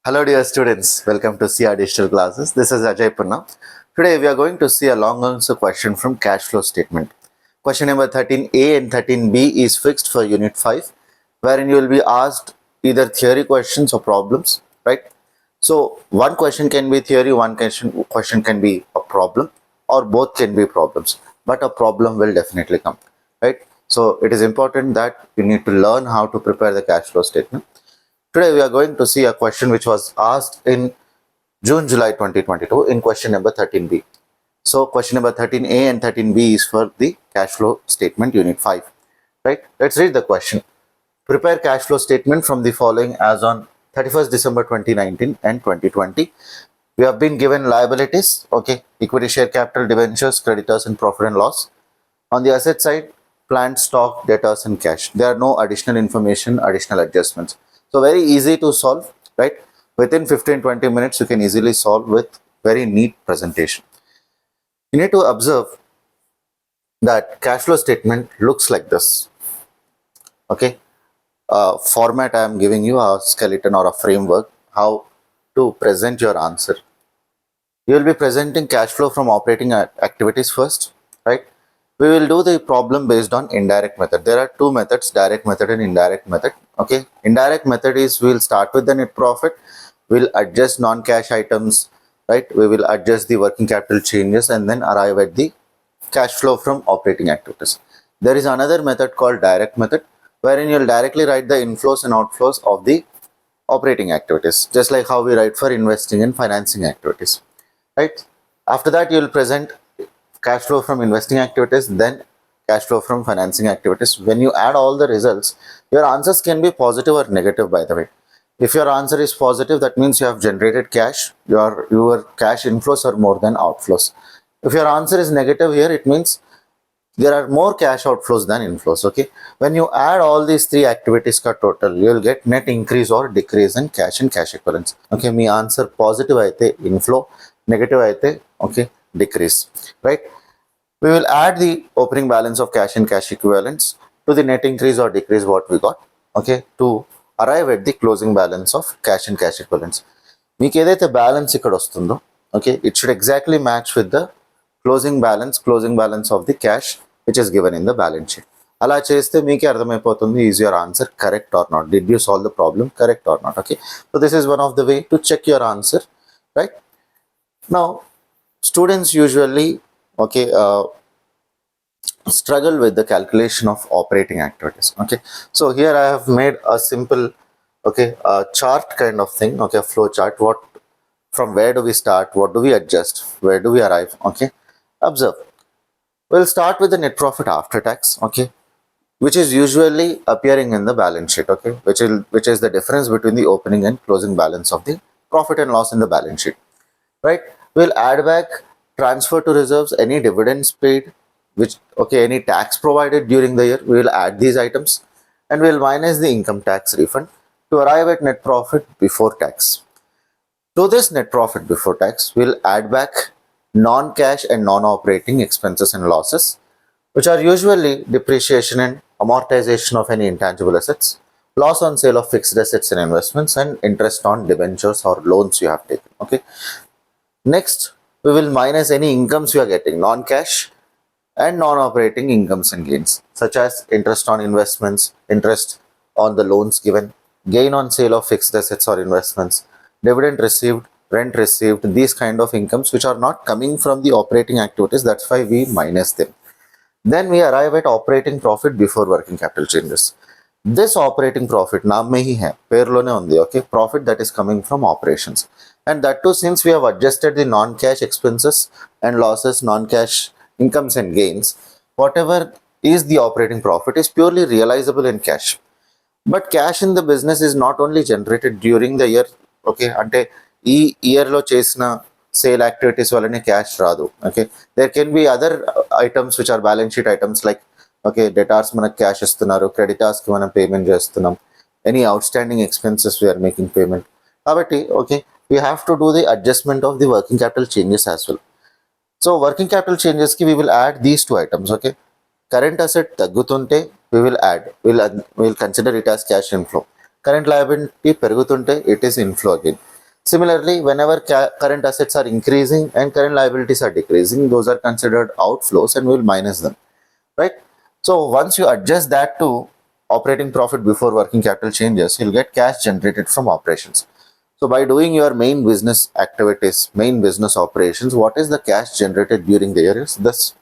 Hello dear students, welcome to CR Digital Classes. This is Ajay Punna. Today we are going to see a long answer question from cash flow statement. Question number 13A and 13B is fixed for Unit 5, wherein you will be asked either theory questions or problems, right? So one question can be theory, one question can be a problem, or both can be problems, but a problem will definitely come, right? So it is important that you need to learn how to prepare the cash flow statement. Today we are going to see a question which was asked in July 2022 in question number 13B. So question number 13A and 13B is for the cash flow statement Unit 5, right? Let's read the question. Prepare cash flow statement from the following as on 31st December 2019 and 2020. We have been given liabilities, okay, equity share capital, debentures, creditors and profit and loss. On the asset side, plant, stock, debtors and cash. There are no additional information, additional adjustments. So very easy to solve, right? Within 15-20 minutes, you can easily solve with very neat presentation. You need to observe that cash flow statement looks like this, okay? Format, I am giving you a skeleton or a framework, how to present your answer. You will be presenting cash flow from operating activities first, right? We will do the problem based on indirect method. There are two methods, direct method and indirect method. Okay, indirect method is we'll start with the net profit, we'll adjust non-cash items, right? We will adjust the working capital changes and then arrive at the cash flow from operating activities. There is another method called direct method, wherein you'll directly write the inflows and outflows of the operating activities, just like how we write for investing and financing activities, right? After that, you will present cash flow from investing activities, then cash flow from financing activities. When you add all the results, your answers can be positive or negative, by the way. If your answer is positive, that means you have generated cash, your cash inflows are more than outflows. If your answer is negative here, it means there are more cash outflows than inflows. Okay, when you add all these three activities ka total, you will get net increase or decrease in cash and cash equivalents. Okay, me answer positive aithe inflow, negative aithe okay decrease, right? We will add the opening balance of cash and cash equivalents to the net increase or decrease what we got, okay, to arrive at the closing balance of cash and cash equivalents. మీకు ఏదైతే balance ఇక్కడ వస్తుందో, okay, it should exactly match with the closing balance of the cash which is given in the balance sheet. అలా చేస్తే మీకే అర్థమైపోతుంది is your answer correct or not, did you solve the problem correct or not. Okay, so this is one of the way to check your answer, right? Now students usually struggle with the calculation of operating activities. Okay, so here I have made a simple chart kind of thing, okay, a flow chart. What, from where do we start, what do we adjust, where do we arrive? Okay, observe, we'll start with the net profit after tax, okay, which is usually appearing in the balance sheet, okay, which is the difference between the opening and closing balance of the profit and loss in the balance sheet, right? We'll add back, transfer to reserves, any dividends paid, any tax provided during the year. We will add these items and we'll minus the income tax refund to arrive at net profit before tax. To this net profit before tax, we'll add back non-cash and non-operating expenses and losses, which are usually depreciation and amortization of any intangible assets, loss on sale of fixed assets and investments, and interest on debentures or loans you have taken. Okay, next we will minus any incomes you are getting, non-cash and non-operating incomes and gains, such as interest on investments, interest on the loans given, gain on sale of fixed assets or investments, dividend received, rent received, these kind of incomes which are not coming from the operating activities. That's why we minus them. Then we arrive at operating profit before working capital changes. This operating profit naam mein hi hai, pairlone undi, okay, profit that is coming from operations, and that too since we have adjusted the non-cash expenses and losses, non-cash incomes and gains, whatever is the operating profit is purely realizable in cash. But cash in the business is not only generated during the year, okay, ante ee year lo chesina sale activities valane cash radu. Okay, there can be other items which are balance sheet items like, okay, debtors manaku cash istunaru, creditors ki manam payment chestunam, any outstanding expenses we are making payment kabatti, okay, we have to do the adjustment of the working capital changes as well. So working capital changes ki we will add these two items. Okay, current asset taggutunte we will add, we'll consider it as cash inflow. Current liability పెరుగుతుంటే it is inflow again. Similarly, whenever current assets are increasing and current liabilities are decreasing, those are considered outflows and we'll minus them, right? So once you adjust that to operating profit before working capital changes, you'll get cash generated from operations. So by doing your main business activities, main business operations, what is the cash generated during the year is this.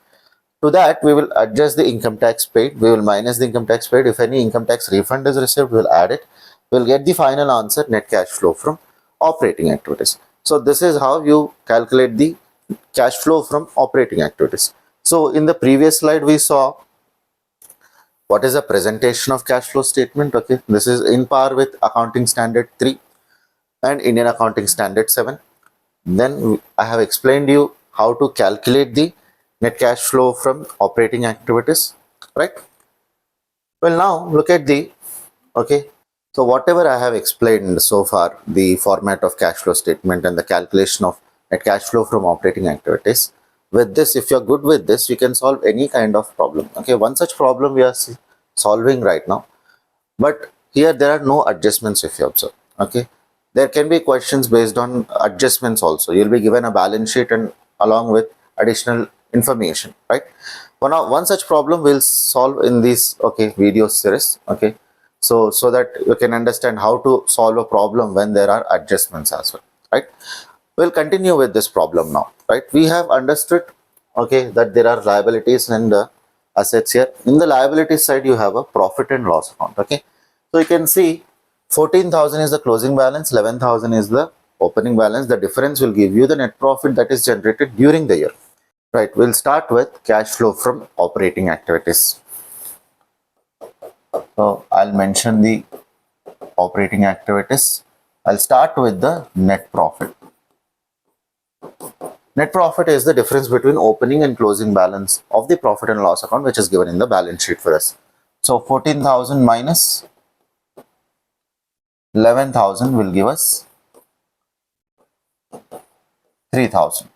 To that, we will adjust the income tax paid. We will minus the income tax paid. If any income tax refund is received, we will add it. We will get the final answer, net cash flow from operating activities. So this is how you calculate the cash flow from operating activities. So in the previous slide, we saw what is a presentation of cash flow statement. Okay, this is in par with accounting standard 3 and Indian accounting standard 7. Then I have explained you how to calculate the net cash flow from operating activities, right? Well, now look at the, okay, so whatever I have explained so far, the format of cash flow statement and the calculation of net cash flow from operating activities, with this, if you're good with this, you can solve any kind of problem. Okay, one such problem we are solving right now, but here there are no adjustments if you observe. Okay, there can be questions based on adjustments also. You'll be given a balance sheet and along with additional information, right? One such problem we'll solve in this, okay, video series. Okay, so that you can understand how to solve a problem when there are adjustments as well, right? We'll continue with this problem now, right? We have understood, okay, that there are liabilities and assets here. In the liabilities side, you have a profit and loss account. Okay, so you can see 14,000 is the closing balance, 11,000 is the opening balance. The difference will give you the net profit that is generated during the year. Right, we'll start with cash flow from operating activities. So I'll mention the operating activities. I'll start with the net profit. Net profit is the difference between opening and closing balance of the profit and loss account, which is given in the balance sheet for us. So 14,000 minus 11,000 will give us 3,000.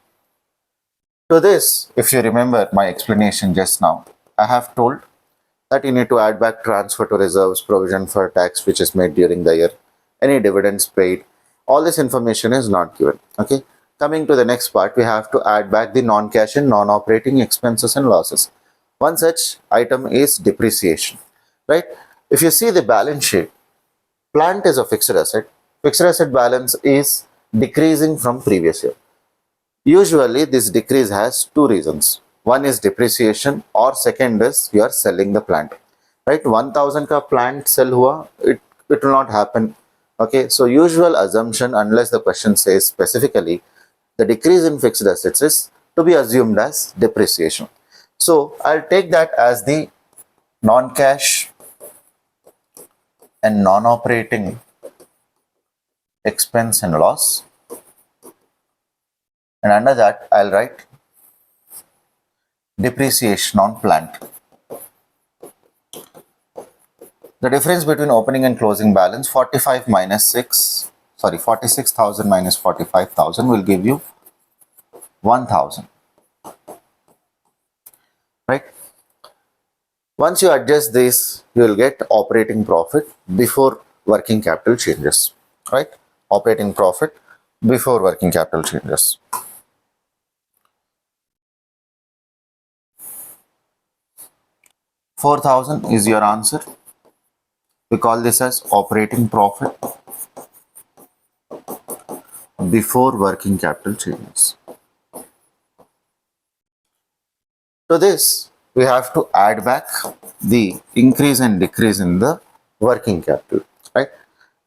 To this, if you remember my explanation just now, I have told that you need to add back transfer to reserves, provision for tax which is made during the year, any dividends paid. All this information is not given. Okay, coming to the next part, we have to add back the non-cash and non-operating expenses and losses. One such item is depreciation, right? If you see the balance sheet, plant is a fixed asset. Fixed asset balance is decreasing from previous year. Usually this decrease has two reasons. One is depreciation or second is you are selling the plant, right? 1000 ka plant sell hua, it will not happen. Okay, so usual assumption, unless the question says specifically, the decrease in fixed assets is to be assumed as depreciation. So I'll take that as the non-cash and non-operating expense and loss. And under that, I'll write depreciation on plant. The difference between opening and closing balance, 46,000 minus 45,000 will give you 1,000. Right? Once you adjust this, you will get operating profit before working capital changes. Right? Operating profit before working capital changes. 4,000 is your answer. We call this as operating profit before working capital changes. To this, we have to add back the increase and decrease in the working capital, right?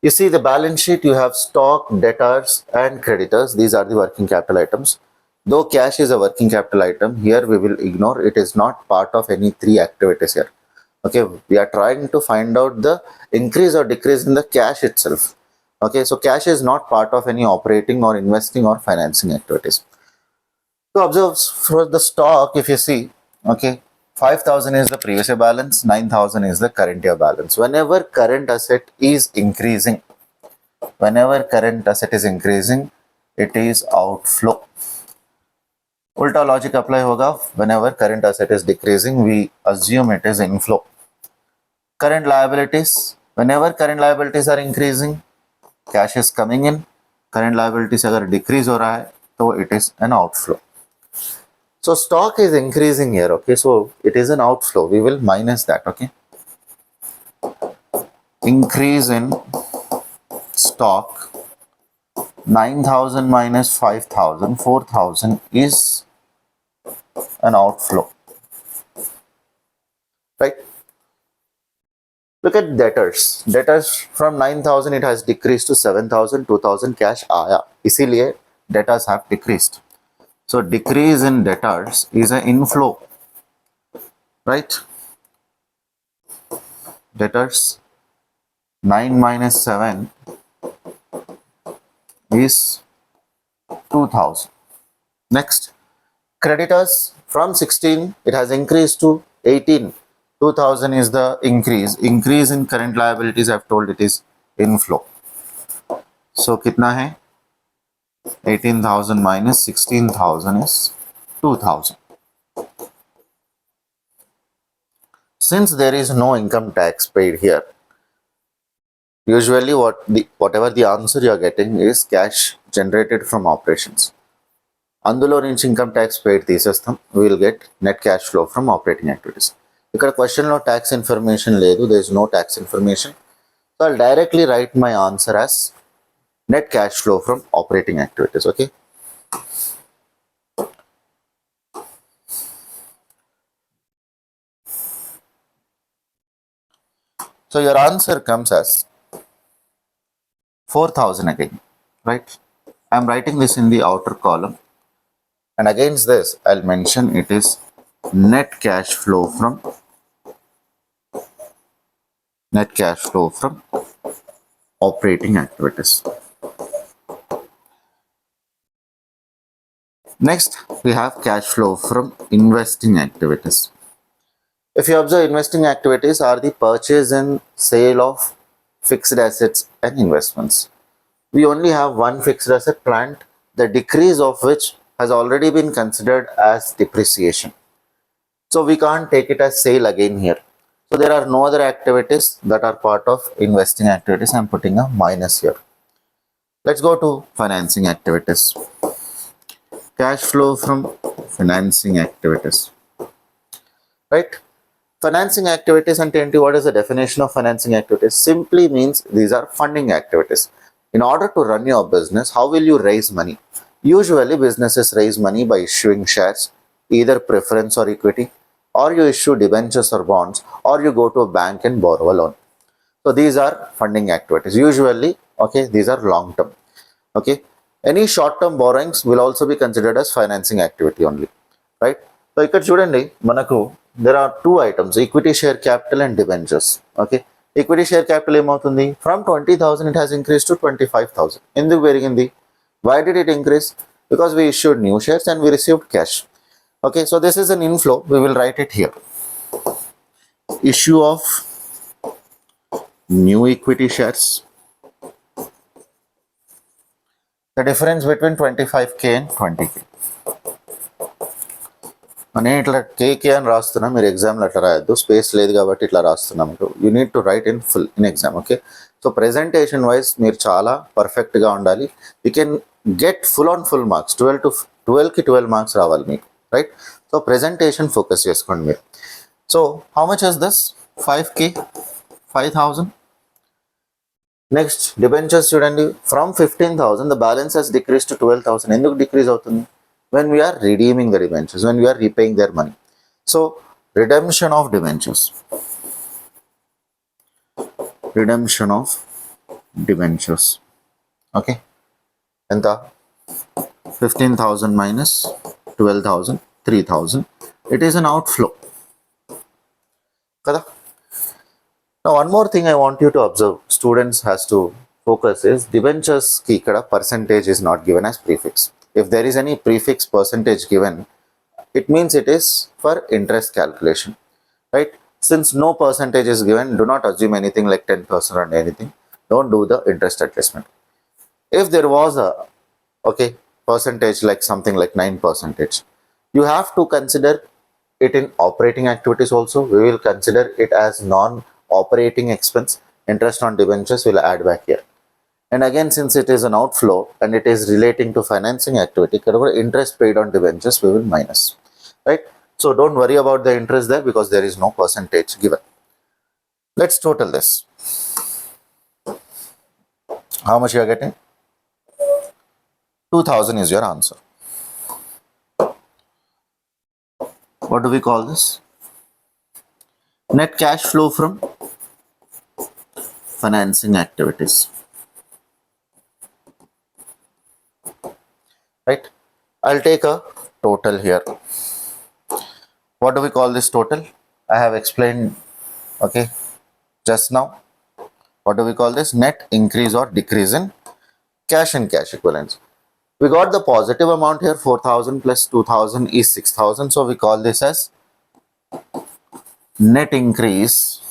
You see the balance sheet, you have stock, debtors and creditors. These are the working capital items. Though cash is a working capital item, here we will ignore. It is not part of any three activities here. Okay, we are trying to find out the increase or decrease in the cash itself. Okay, so cash is not part of any operating or investing or financing activities. To observe for the stock, if you see, okay, 5,000 is the previous year balance, 9,000 is the current year balance. Whenever current asset is increasing, it is outflow. Ulta logic apply hoga, whenever current asset is decreasing, we assume it is inflow. Current liabilities, whenever current liabilities are increasing, cash is coming in. Current liabilities अगर decrease हो रहा है तो it is an outflow. So stock is increasing here, okay, so it is an outflow, we will minus that, okay. Increase in stock, 9,000 minus 5,000, 4,000 is an outflow, right? Look at debtors. Debtors from 9,000 it has decreased to 7,000, 2,000 cash आया, इसीलिए debtors have decreased. So decrease in debtors is an inflow, right? Debtors 9 minus 7 is 2,000. Next, creditors from 16 it has increased to 18. 2,000 is the increase. Increase in current liabilities, I've told it is inflow. So कितना है? 18,000 minus 16,000 is 2,000. Since there is no income tax paid here, usually whatever the answer you are getting is cash generated from operations. అందులో నుంచి income tax paid తీసేస్తాం, will get net cash flow from operating activities. ఇక్కడ క్వశ్చన్లో tax information లేదు, there is no tax information, so I'll directly write my answer as net cash flow from operating activities. Okay, so your answer comes as 4,000 again, right? I am writing this in the outer column, and against this I'll mention it is net cash flow from operating activities. Next we have cash flow from investing activities. If you observe, investing activities are the purchase and sale of fixed assets and investments. We only have one fixed asset, plant, the decrease of which has already been considered as depreciation. So we can't take it as sale again here. So there are no other activities that are part of investing activities. I'm putting a minus here. Let's go to financing activities. Cash flow from financing activities, right? Financing activities and TNT, what is the definition of financing activities? Simply means these are funding activities. In order to run your business, how will you raise money? Usually businesses raise money by issuing shares, either preference or equity, or you issue debentures or bonds, or you go to a bank and borrow a loan. So these are funding activities. Usually, okay, these are long term. Okay, any short term borrowings will also be considered as financing activity only, right? So ఇక్కడ చూడండి, మనకు there are two items, equity share capital and debentures. Okay, equity share capital ఏమవుతుంది? From 20,000 it has increased to 25,000. ఎందుకు పెరిగింది? Why did it increase? Because we issued new shares and we received cash. Okay, so this is an inflow, we will write it here. Issue of new equity shares. The difference between 25k and 20k. నేను ఇట్లా కేకే అని రాస్తున్నా, మీరు ఎగ్జామ్లో అట్లా రాయొద్దు, space లేదు కాబట్టి ఇట్లా రాస్తున్నా. మీరు you need to write in full in exam. Okay, so presentation wise మీరు చాలా పర్ఫెక్ట్గా ఉండాలి. You can get full on full marks, 12కి 12 మార్క్స్ రావాలి మీకు, రైట్? సో ప్రెజెంటేషన్ ఫోకస్ చేసుకోండి మీరు. So how much is this? 5k, 5,000. Next debentures చూడండి, from 15,000 the balance has decrease to 12,000. ఎందుకు డిక్రీజ్ అవుతుంది? When we are redeeming the debentures, when we are repaying their money. So redemption of debentures. Okay, enta 15,000 minus 12,000, 3,000. It is an outflow kada. Now one more thing I want you to observe, students has to focus, is debentures ki ikkada percentage is not given as prefix. If there is any prefix percentage given, it means it is for interest calculation, right? Since no percentage is given, do not assume anything like 10% or anything. Don't do the interest adjustment. If there was a percentage like something like 9%, you have to consider it in operating activities also. We will consider it as non-operating expense. Interest on debentures will add back here. And again, since it is an outflow and it is relating to financing activity, interest paid on debentures we will minus, right? So don't worry about the interest there because there is no percentage given. Let's total this. How much you are getting? 2000 is your answer. What do we call this? Net cash flow from financing activities, right? I'll take a total here. What do we call this total? I have explained, okay, just now. What do we call this? Net increase or decrease in cash and cash equivalents. We got the positive amount here, 4000 plus 2000 is 6000. So we call this as net increase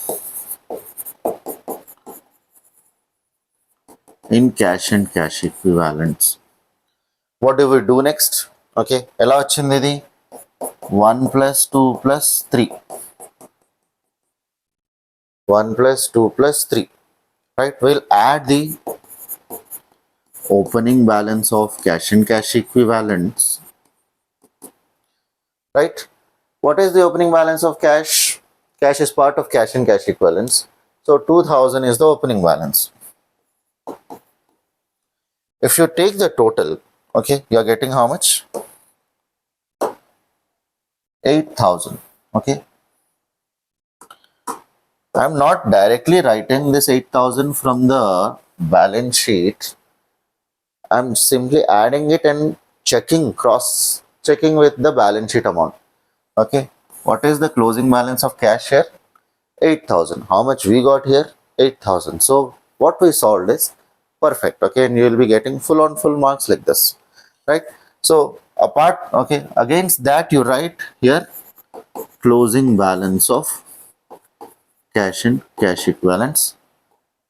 in cash and cash equivalents. What do we do next? Okay, ela vachindi idi 1 plus 2 plus 3. 1 plus 2 plus 3, right? We'll add the opening balance of cash and cash equivalents, right? What is the opening balance of cash? Cash is part of cash and cash equivalents. So 2000 is the opening balance. If you take the total, okay, you are getting how much? 8000. Okay, I'm not directly writing this 8000 from the balance sheet. I'm simply adding it and cross checking with the balance sheet amount. Okay, what is the closing balance of cash here? 8000. How much we got here? 8000. So what we solved is perfect. Okay, and you will be getting full marks like this, right? So apart, okay, against that you write here closing balance of cash and cash equivalents.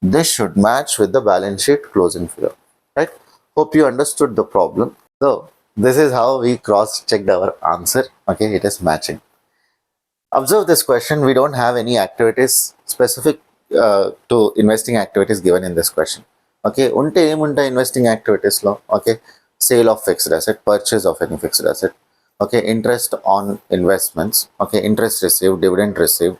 This should match with the balance sheet closing figure, right? Hope you understood the problem. So this is how we cross checked our answer. Okay, it is matching. Observe this question. We don't have any activities specific to investing activities given in this question. Okay, unte em unta investing activities lo, okay, sale of fixed asset, purchase of any fixed asset, okay, interest on investments, okay, interest received, dividend received,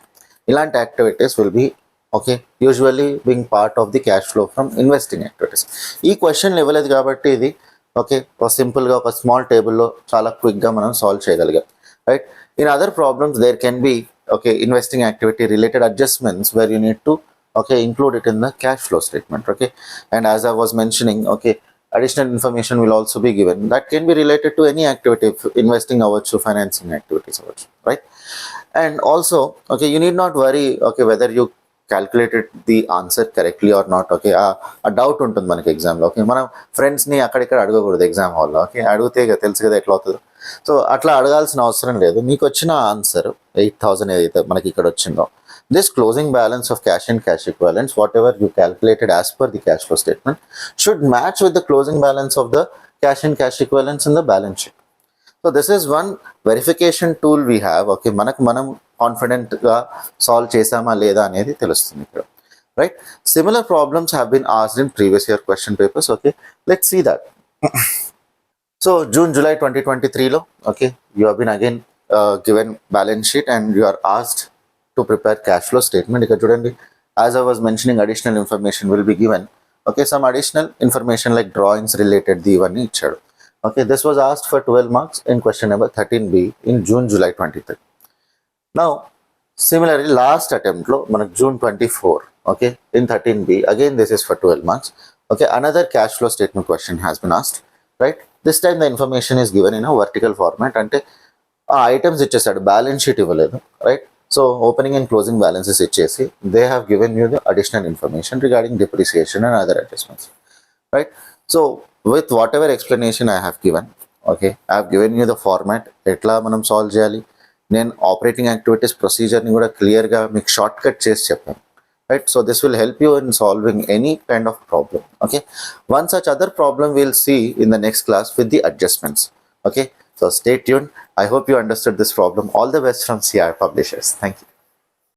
ilant activities will be, okay, usually being part of the cash flow from investing activities. Ee question level adi kabatti idi, okay, simple ga oka small table lo chaala quick ga manam solve cheyagalagam, right? In other problems there can be, okay, investing activity related adjustments where you need to, okay, include it in the cash flow statement. Okay, and as I was mentioning, okay, additional information will also be given that can be related to any activity, investing avarchu, financing activities avarchu, right? And also, okay, you need not worry, okay, whether you calculated the answer correctly or not. Okay, a doubt ఉంటుంది మనకి ఎగ్జామ్లో. Okay, మనం ఫ్రెండ్స్ని అక్కడిక్కడ అడగకూడదు exam హాల్లో. Okay, అడిగితే తెలుసు కదా ఎట్లా అవుతుందో. సో అట్లా అడగాల్సిన అవసరం లేదు. మీకు వచ్చిన ఆన్సర్ 8000 ఏదైతే మనకి ఇక్కడ వచ్చిందో, this closing balance of cash and cash equivalents what ever you calculated as per the cash flow statement should match with the closing balance of the cash and cash equivalents in the balance sheet. So this is one verification tool we have. Okay, మనకు మనం confident గా solve చేసామా లేదా అనేది తెలుస్తుంది ఇక్కడ, right? Similar problems have been asked in previous year question papers. Okay, let's see that. So June July 2023 lo, okay, you have been again given balance sheet and you are asked to prepare cash flow statement. Ikkada chudandi, as I was mentioning, additional information will be given. Okay, some additional information like drawings related the ivanni ichadu. Okay, this was asked for 12 marks in question number 13B in June July 23. Now similarly last attempt lo manaku June 24, okay, in 13B again this is for 12 marks. Okay, another cash flow statement question has been asked, right? This time the information is given in a vertical format. Ante items ichesadu, balance sheet ivaledu, right? So opening and closing balances ichesi they have given you the additional information regarding depreciation and other adjustments, right? So with whatever explanation I have given, okay, I have given you the format etla manam solve cheyali. నేను operating activities ప్రొసీజర్ని కూడా క్లియర్గా మీకు short cut చేసి చెప్పాను, right? So this will help you in solving any kind of problem. Okay, one such other problem we'll see in the next class with the adjustments. Okay, so stay tuned. I hope you understood this problem. All the best from CR Publishers. Thank you.